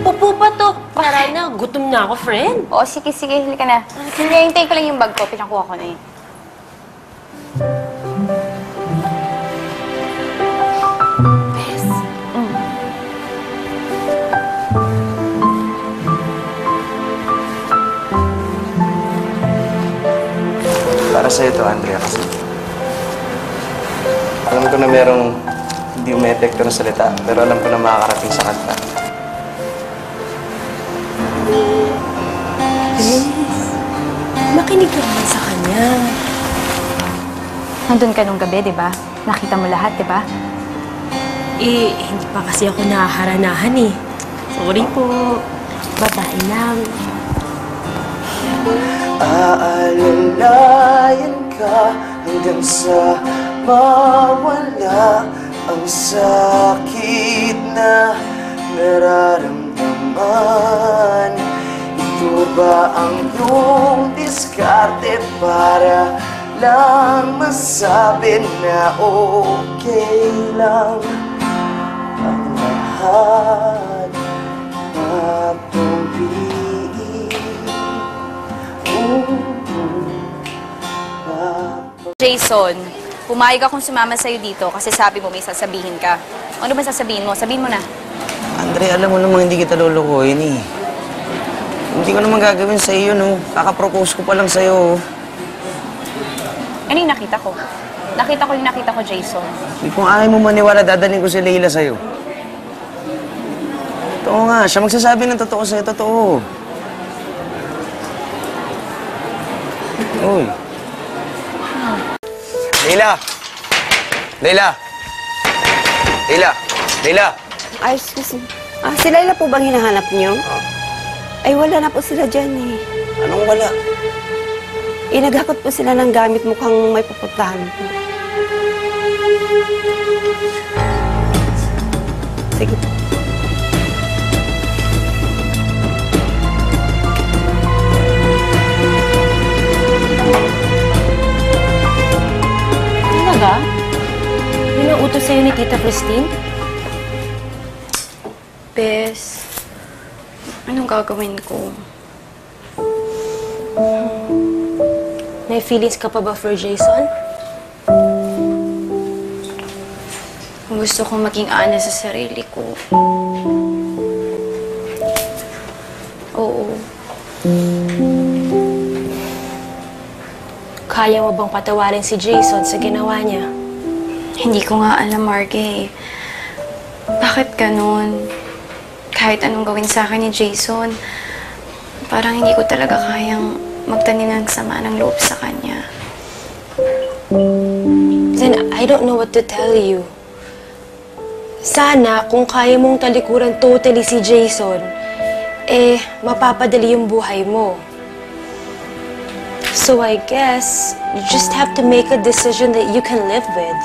Upo pa to. Para na, gutom na ako, friend. Oo, sige, halika na. Hinihintay ko lang yung bag ko. Pinakuha ko na eh. Bes. Para sa'yo to, Andrea, kasi alam ko na merong hindi umepekto ng salita, pero alam ko na makakarating sa kanta. Bes, makinig ka naman sa kanya. Nandun ka nung gabi, di ba? Nakita mo lahat, di ba? Eh, hindi pa kasi ako nakaharanahan eh. Sorry po. Babae lang. Aalalayan ka hanggang sa mawala ang sakit na nararamdaman. Ito ba ang iyong diskarte para lang masabi na okay lang ang lahat na pumpiin? Jason, pumayag akong sumama sa'yo dito kasi sabi mo may sasabihin ka. Ano ba sasabihin mo? Sabihin mo na. Andre, alam mo namang hindi kita lulukuhin eh. Hindi ko naman gagawin sa iyo, no? Kaka-propose ko pa lang sa'yo. Ano yung nakita ko? Nakita ko, Jason. Kung ayaw mo maniwala, dadalhin ko si Leila sa'yo. Totoo nga, siya magsasabi ng totoo sa'yo, totoo. Uy. Leila! Leila! Leila! Leila! Ay, excuse me. Si Laila po bang hinahanap niyo? Ay, wala na po sila dyan eh. Anong wala? Naghakot po sila ng gamit, mukhang may pupuntahan po. Sige po. Talaga? Yun ang utos sa'yo ni Tita Christine? Bes, anong gagawin ko? May feelings ka pa ba for Jason? Gusto kong maging honest sa sarili ko. Oo. Kaya mo bang patawarin si Jason sa ginawa niya? Hindi ko nga alam, Marge. Bakit ganun? Kahit anong gawin sa akin ni Jason, parang hindi ko talaga kayang magtanim ng sama ng loob sa kanya. Then, I don't know what to tell you. Sana, kung kaya mong talikuran totally si Jason, mapapadali yung buhay mo. So I guess, you just have to make a decision that you can live with.